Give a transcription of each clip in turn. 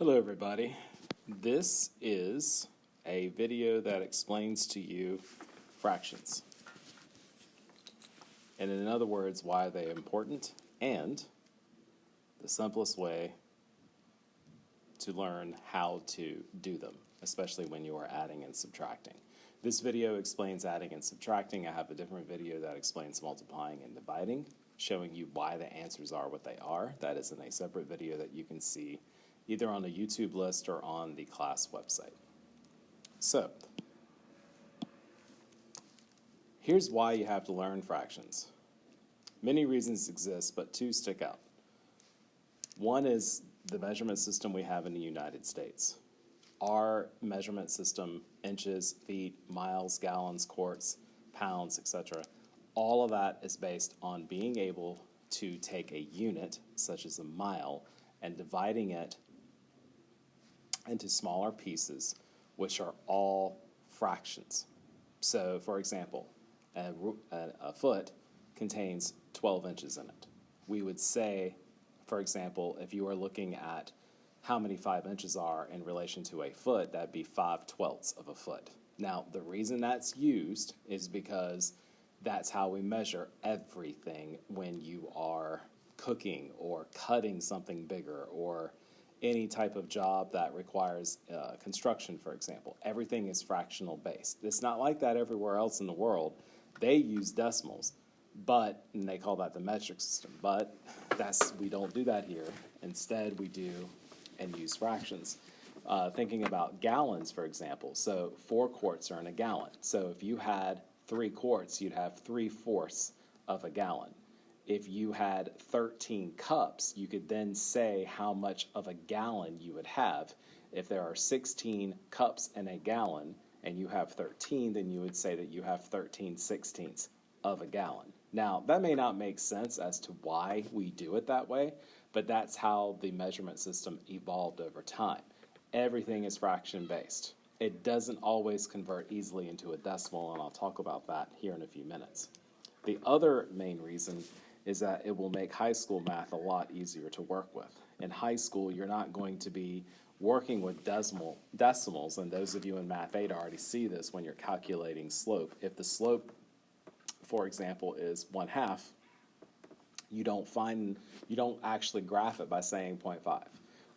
Hello everybody. This is a video that explains to you fractions. And in other words, why they're important and the simplest way to learn how to do them, especially when you are adding and subtracting. This video explains adding and subtracting. I have a different video that explains multiplying and dividing, showing you why the answers are what they are. That is in a separate video that you can see either on the YouTube list or on the class website. So, here's why you have to learn fractions. Many reasons exist, but two stick out. One is the measurement system we have in the United States. Our measurement system, inches, feet, miles, gallons, quarts, pounds, etc., all of that is based on being able to take a unit, such as a mile, and dividing it into smaller pieces, which are all fractions. So, for example, a foot contains 12 inches in it. We would say, for example, if you are looking at how many 5 inches are in relation to a foot, that'd be 5/12 of a foot. Now, the reason that's used is because that's how we measure everything when you are cooking or cutting something bigger or any type of job that requires construction, for example. Everything is fractional based. It's not like that everywhere else in the world. They use decimals, and they call that the metric system. But we don't do that here. Instead, we do and use fractions. Thinking about gallons, for example. So 4 quarts are in a gallon. So if you had 3 quarts, you'd have 3/4 of a gallon. If you had 13 cups, you could then say how much of a gallon you would have. If there are 16 cups in a gallon and you have 13, then you would say that you have 13/16 of a gallon. Now, that may not make sense as to why we do it that way, but that's how the measurement system evolved over time. Everything is fraction based. It doesn't always convert easily into a decimal, and I'll talk about that here in a few minutes. The other main reason is that it will make high school math a lot easier to work with. In high school, you're not going to be working with decimals, and those of you in Math 8 already see this when you're calculating slope. If the slope, for example, is 1/2, you don't actually graph it by saying 0.5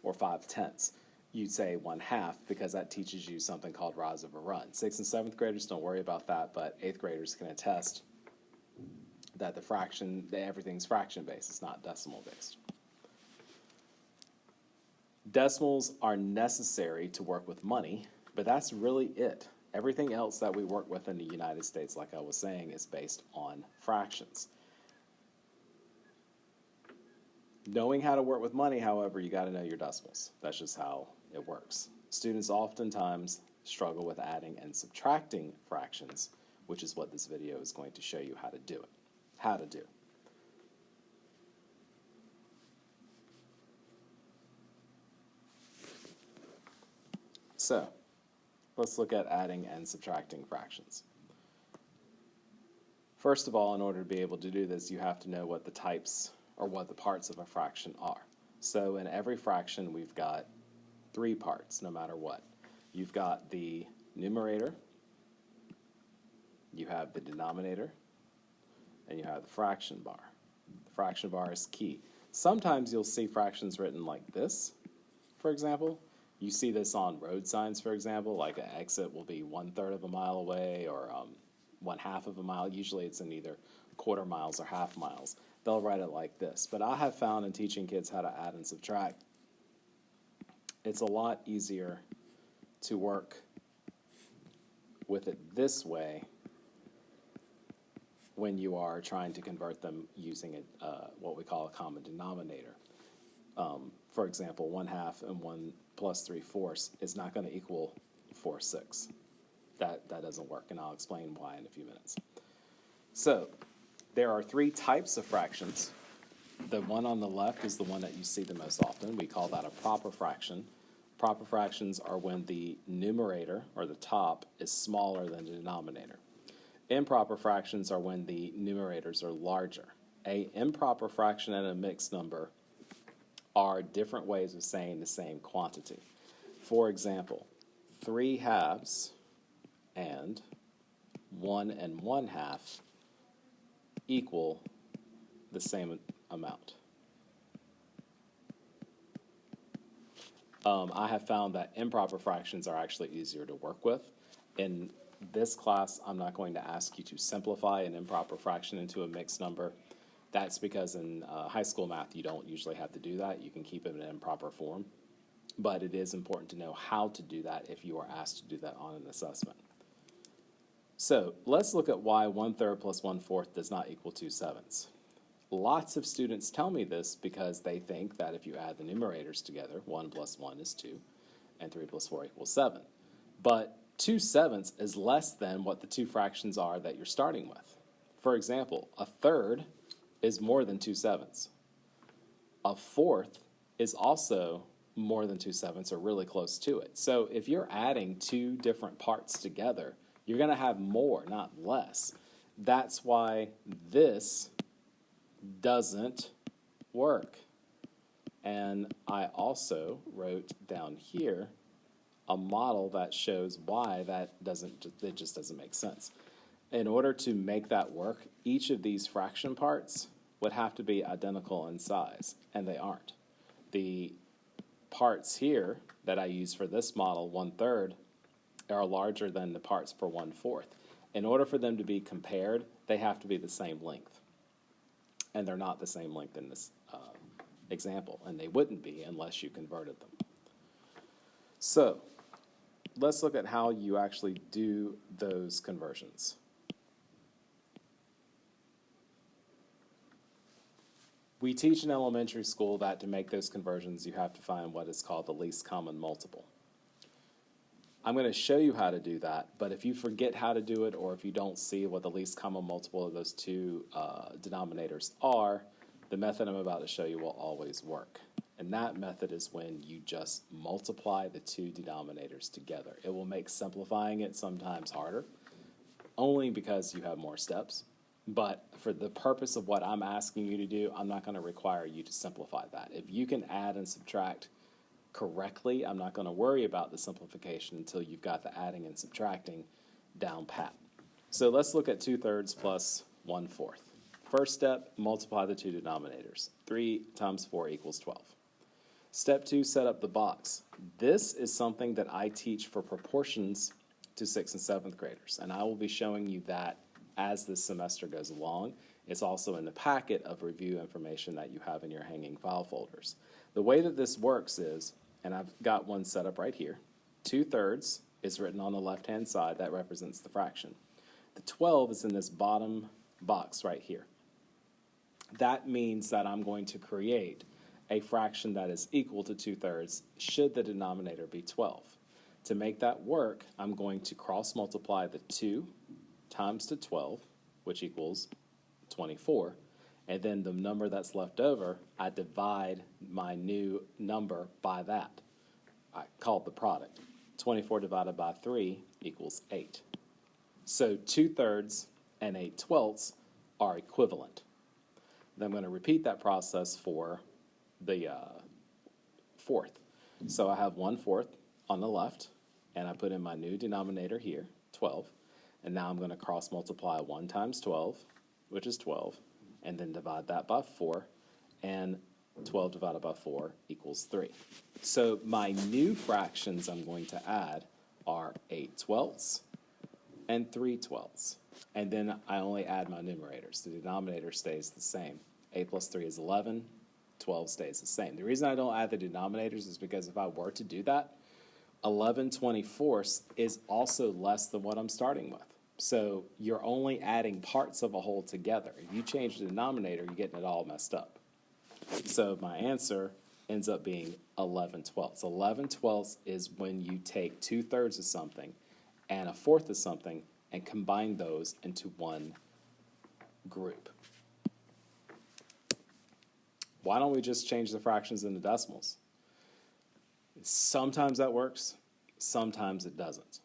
or 5/10. You'd say 1/2 because that teaches you something called rise over run. 6th and 7th graders don't worry about that, but 8th graders can attest that everything's fraction based, it's not decimal based. Decimals are necessary to work with money, but that's really it. Everything else that we work with in the United States, like I was saying, is based on fractions. Knowing how to work with money, however, you got to know your decimals. That's just how it works. Students oftentimes struggle with adding and subtracting fractions, which is what this video is going to show you how to do. So, let's look at adding and subtracting fractions. First of all, in order to be able to do this, you have to know what the types or what the parts of a fraction are. So in every fraction, we've got 3 parts, no matter what. You've got the numerator, you have the denominator, and you have the fraction bar. The fraction bar is key. Sometimes you'll see fractions written like this, for example. You see this on road signs, for example, like an exit will be 1/3 of a mile away or 1/2 of a mile. Usually it's in either quarter miles or half miles. They'll write it like this. But I have found in teaching kids how to add and subtract, it's a lot easier to work with it this way when you are trying to convert them using what we call a common denominator. For example, 1/2 and 1 plus 3/4 is not going to equal 4/6. That doesn't work, and I'll explain why in a few minutes. So, there are 3 types of fractions. The one on the left is the one that you see the most often. We call that a proper fraction. Proper fractions are when the numerator, or the top, is smaller than the denominator. Improper fractions are when the numerators are larger. A improper fraction and a mixed number are different ways of saying the same quantity. For example, 3/2 and 1 1/2 equal the same amount. I have found that improper fractions are actually easier to work with. In this class, I'm not going to ask you to simplify an improper fraction into a mixed number. That's because in high school math, you don't usually have to do that. You can keep it in an improper form. But it is important to know how to do that if you are asked to do that on an assessment. So let's look at why 1/3 plus 1/4 does not equal 2/7. Lots of students tell me this because they think that if you add the numerators together, 1 plus 1 is 2, and 3 plus 4 equals 7. But 2/7 is less than what the two fractions are that you're starting with. For example, 1/3 is more than 2/7. 1/4 is also more than 2/7 or really close to it. So if you're adding two different parts together, you're going to have more, not less. That's why this doesn't work. And I also wrote down here a model that shows why it just doesn't make sense. In order to make that work, each of these fraction parts would have to be identical in size, and they aren't. The parts here that I use for this model, 1/3, are larger than the parts for 1/4. In order for them to be compared, they have to be the same length. And they're not the same length in this example, and they wouldn't be unless you converted them. So let's look at how you actually do those conversions. We teach in elementary school that to make those conversions, you have to find what is called the least common multiple. I'm going to show you how to do that, but if you forget how to do it, or if you don't see what the least common multiple of those two denominators are, the method I'm about to show you will always work. And that method is when you just multiply the two denominators together. It will make simplifying it sometimes harder, only because you have more steps. But for the purpose of what I'm asking you to do, I'm not going to require you to simplify that. If you can add and subtract correctly, I'm not going to worry about the simplification until you've got the adding and subtracting down pat. So let's look at 2/3 plus 1/4. First step, multiply the two denominators. 3 times 4 equals 12. Step 2, set up the box. This is something that I teach for proportions to 6th and 7th graders, and I will be showing you that as this semester goes along. It's also in the packet of review information that you have in your hanging file folders. The way that this works is, and I've got one set up right here, 2/3 is written on the left-hand side. That represents the fraction. The 12 is in this bottom box right here. That means that I'm going to create a fraction that is equal to 2/3 should the denominator be 12. To make that work, I'm going to cross multiply the 2 times the 12, which equals 24, and then the number that's left over, I divide my new number by that. I call it the product. 24 divided by 3 equals 8. So 2/3 and 8/12 are equivalent. Then I'm going to repeat that process for the 4th. So I have 1/4 on the left, and I put in my new denominator here, 12. And now I'm going to cross multiply 1 times 12, which is 12, and then divide that by 4, and 12 divided by 4 equals 3. So my new fractions I'm going to add are 8/12 and 3/12. And then I only add my numerators. The denominator stays the same. 8 plus 3 is 11, 12 stays the same. The reason I don't add the denominators is because if I were to do that, 11/24 is also less than what I'm starting with. So you're only adding parts of a whole together. If you change the denominator, you're getting it all messed up. So my answer ends up being 11/12. 11/12 is when you take 2/3 of something and 1/4 of something and combine those into one group. Why don't we just change the fractions into decimals? Sometimes that works, sometimes it doesn't.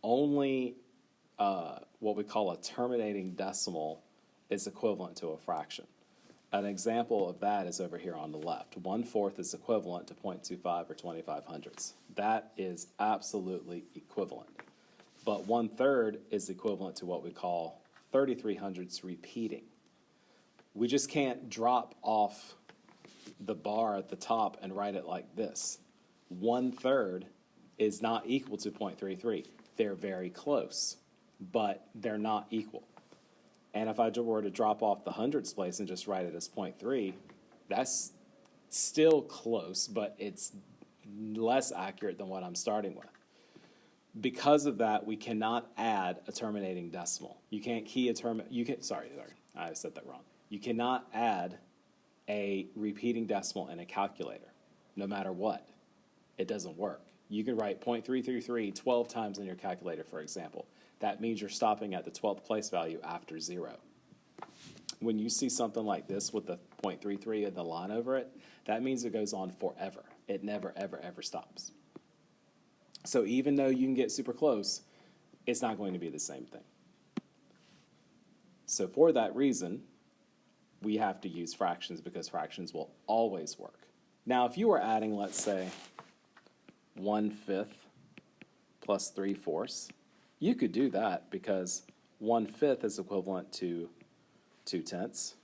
Only what we call a terminating decimal is equivalent to a fraction. An example of that is over here on the left. 1/4 is equivalent to 0.25 or 25 hundredths. That is absolutely equivalent. But 1/3 is equivalent to what we call 33 hundredths repeating. We just can't drop off the bar at the top and write it like this. 1/3 is not equal to 0.33. They're very close, but they're not equal. And if I were to drop off the hundredths place and just write it as 0.3, that's still close, but it's less accurate than what I'm starting with. Because of that, we cannot add a terminating decimal. You can't key a sorry, I said that wrong. You cannot add a repeating decimal in a calculator, no matter what. It doesn't work. You can write 0.333 12 times in your calculator, for example. That means you're stopping at the 12th place value after 0. When you see something like this with the 0.33 and the line over it, that means it goes on forever. It never, ever, ever stops. So even though you can get super close, it's not going to be the same thing. So for that reason, we have to use fractions because fractions will always work. Now, if you were adding, let's say, 1/5 plus 3/4, you could do that because 1/5 is equivalent to 2/10.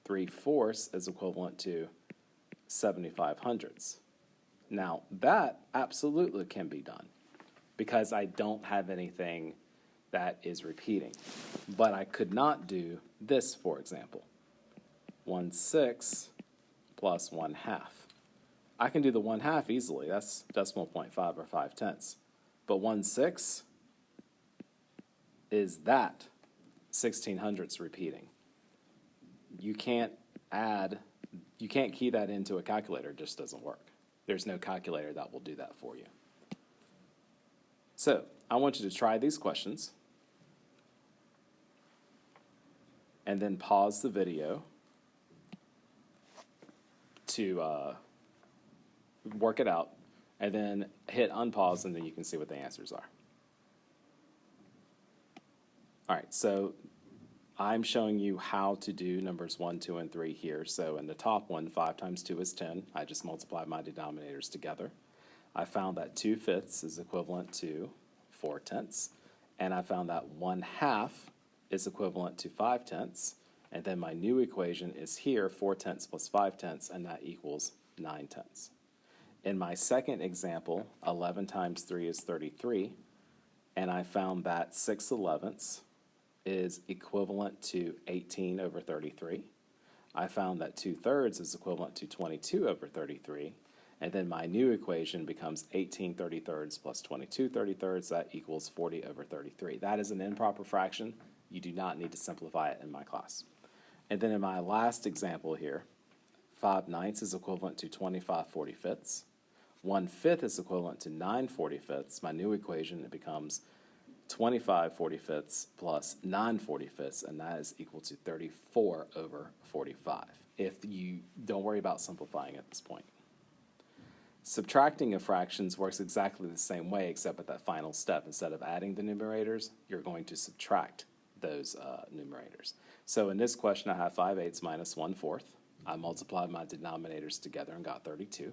3/4 is equivalent to 75 hundredths. Now, that absolutely can be done because I don't have anything that is repeating. But I could not do this, for example. 1/6 plus 1/2. I can do the 1/2 easily. That's decimal point 5 or 5/10. But 1/6 is that 16 hundredths repeating. You can't key that into a calculator. It just doesn't work. There's no calculator that will do that for you. So I want you to try these questions and then pause the video to work it out, and then hit unpause, and then you can see what the answers are. All right, so I'm showing you how to do numbers 1, 2, and 3 here. So in the top one, 5 times 2 is 10. I just multiplied my denominators together. I found that 2/5 is equivalent to 4/10, and I found that 1/2 is equivalent to 5/10, and then my new equation is here, 4/10 plus 5/10, and that equals 9/10. In my second example, 11 times 3 is 33, and I found that 6/11 is equivalent to 18 over 33. I found that 2/3 is equivalent to 22 over 33, and then my new equation becomes 18 33rds plus 22 33rds, that equals 40 over 33. That is an improper fraction. You do not need to simplify it in my class. And then in my last example here, 5/9 is equivalent to 25 45ths. 1/5 is equivalent to 9 45ths. My new equation, it becomes 25 45ths plus 9 45ths, and that is equal to 34 over 45. If you don't worry about simplifying at this point. Subtracting of fractions works exactly the same way, except at that final step. Instead of adding the numerators, you're going to subtract those numerators. So in this question, I have 5/8 minus 1/4. I multiplied my denominators together and got 32.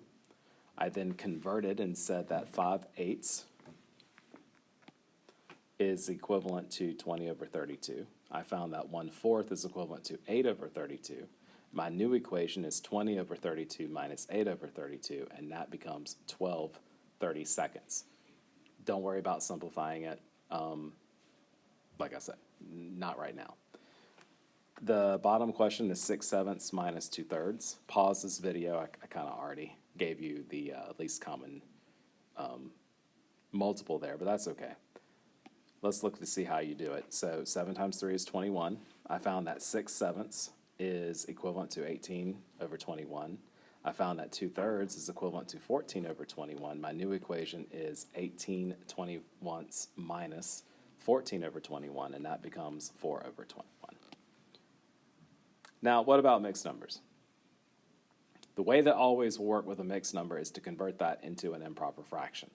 I then converted and said that 5/8 is equivalent to 20 over 32. I found that 1/4 is equivalent to 8 over 32. My new equation is 20 over 32 minus 8 over 32, and that becomes 12 32nds. Don't worry about simplifying it. Like I said, not right now. The bottom question is 6/7 minus 2/3. Pause this video. I kind of already gave you the least common multiple there, but that's okay. Let's look to see how you do it. So 7 times 3 is 21. I found that 6/7 is equivalent to 18 over 21. I found that 2/3 is equivalent to 14 over 21. My new equation is 18 21ths minus 14 over 21, and that becomes 4 over 21. Now, what about mixed numbers? The way that always will work with a mixed number is to convert that into an improper fraction.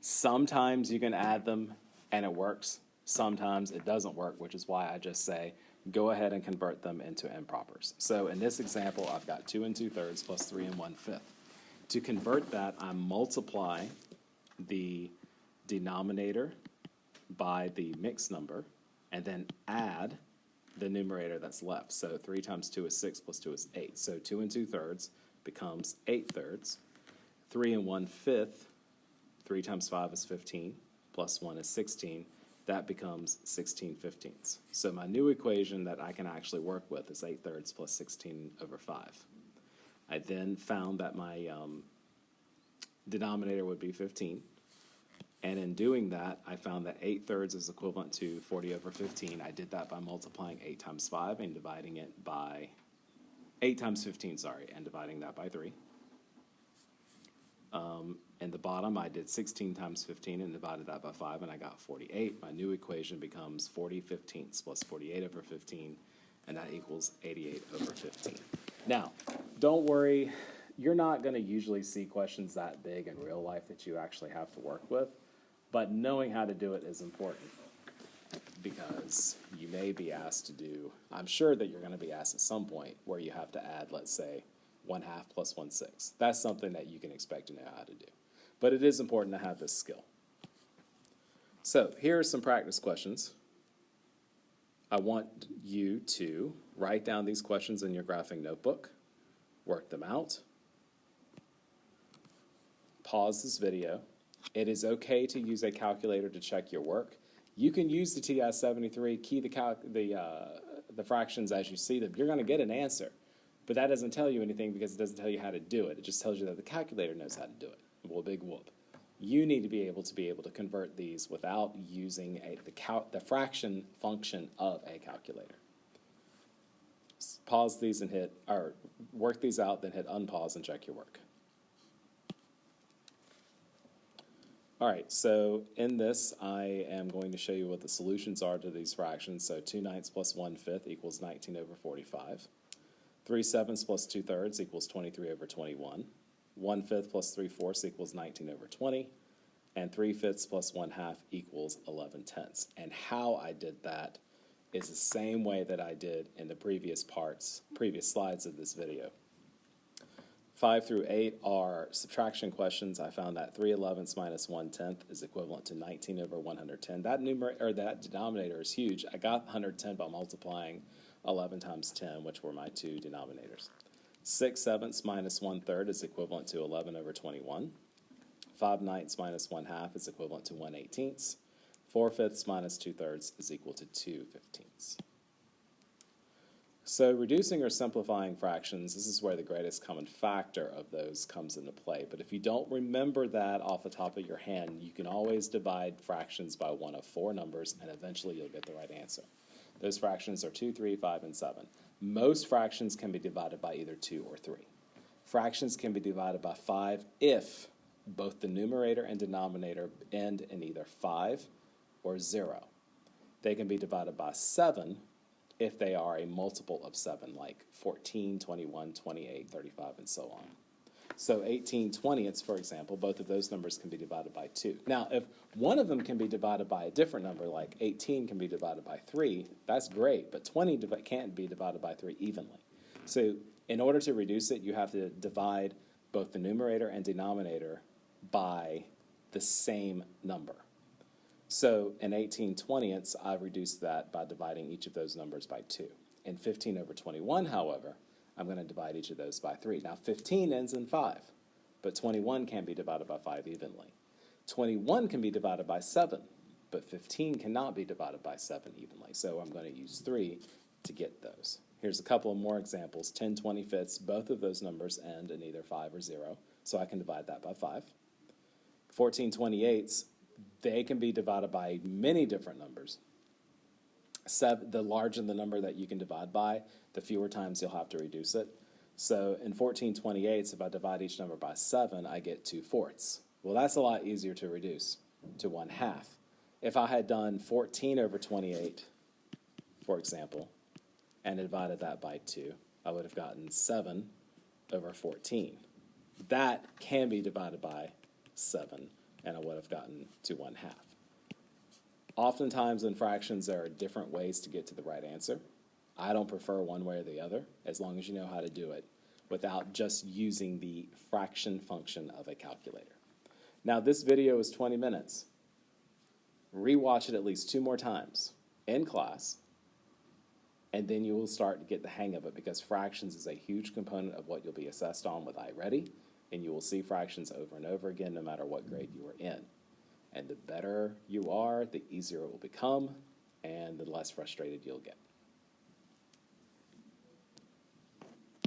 Sometimes you can add them and it works. Sometimes it doesn't work, which is why I just say go ahead and convert them into impropers. So in this example, I've got 2 2/3 plus 3 1/5. To convert that, I multiply the denominator by the mixed number, and then add the numerator that's left. So 3 times 2 is 6, plus 2 is 8. So 2 2/3 becomes 8/3. 3 1/5, 3 times 5 is 15, plus 1 is 16. That becomes 16/15. So my new equation that I can actually work with is 8/3 plus 16/5. I then found that my denominator would be 15. And in doing that, I found that 8/3 is equivalent to 40/15. I did that by multiplying 8 times 5 and dividing it by 8 times 15, and dividing that by 3. In the bottom, I did 16 times 15 and divided that by 5, and I got 48. My new equation becomes 40/15 plus 48/15, and that equals 88/15. Now, don't worry, you're not going to usually see questions that big in real life that you actually have to work with, but knowing how to do it is important, because you may be asked to do, I'm sure that you're going to be asked at some point where you have to add, let's say, 1/2 plus 1/6. That's something that you can expect to know how to do. But it is important to have this skill. So here are some practice questions. I want you to write down these questions in your graphing notebook, work them out, pause this video. It is okay to use a calculator to check your work. You can use the TI-73, key the fractions as you see them. You're going to get an answer, but that doesn't tell you anything because it doesn't tell you how to do it. It just tells you that the calculator knows how to do it. Well, big whoop. You need to be able to convert these without using the fraction function of a calculator. Pause these and work these out, then hit unpause and check your work. All right, so in this, I am going to show you what the solutions are to these fractions. So 2/9 plus 1/5 equals 19/45. 3/7 plus 2/3 equals 23/21. 1/5 plus 3/4 equals 19/20. And 3/5 plus 1/2 equals 11/10. And how I did that is the same way that I did in the previous slides of this video. 5 through 8 are subtraction questions. I found that 3/11 minus 1/10 is equivalent to 19/110. That denominator is huge. I got 110 by multiplying 11 times 10, which were my two denominators. 6/7 minus 1/3 is equivalent to 11/21. 5/9 minus 1/2 is equivalent to 1/18. 4/5 minus 2/3 is equal to 2/15. So reducing or simplifying fractions, this is where the greatest common factor of those comes into play. But if you don't remember that off the top of your head, you can always divide fractions by one of 4 numbers, and eventually you'll get the right answer. Those fractions are 2, 3, 5, and 7. Most fractions can be divided by either 2 or 3. Fractions can be divided by 5 if both the numerator and denominator end in either 5 or 0. They can be divided by 7 if they are a multiple of 7, like 14, 21, 28, 35, and so on. So 18/20, for example, both of those numbers can be divided by 2. Now, if one of them can be divided by a different number, like 18 can be divided by 3, that's great, but 20 can't be divided by 3 evenly. So in order to reduce it, you have to divide both the numerator and denominator by the same number. So in 18/20, I reduced that by dividing each of those numbers by 2. In 15/21, however, I'm going to divide each of those by 3. Now 15 ends in 5, but 21 can't be divided by 5 evenly. 21 can be divided by 7, but 15 cannot be divided by 7 evenly. So I'm going to use 3 to get those. Here's a couple of more examples. 10/25, both of those numbers end in either 5 or 0, so I can divide that by 5. 14/28, they can be divided by many different numbers. The larger the number that you can divide by, the fewer times you'll have to reduce it. So in 14/28, if I divide each number by 7, I get 2/4. Well, that's a lot easier to reduce to 1/2. If I had done 14/28, for example, and divided that by 2, I would have gotten 7/14. That can be divided by 7, and I would have gotten to 1/2. Oftentimes in fractions, there are different ways to get to the right answer. I don't prefer one way or the other, as long as you know how to do it without just using the fraction function of a calculator. Now, this video is 20 minutes. Rewatch it at least 2 more times in class, and then you will start to get the hang of it, because fractions is a huge component of what you'll be assessed on with iReady, and you will see fractions over and over again no matter what grade you are in. And the better you are, the easier it will become, and the less frustrated you'll get.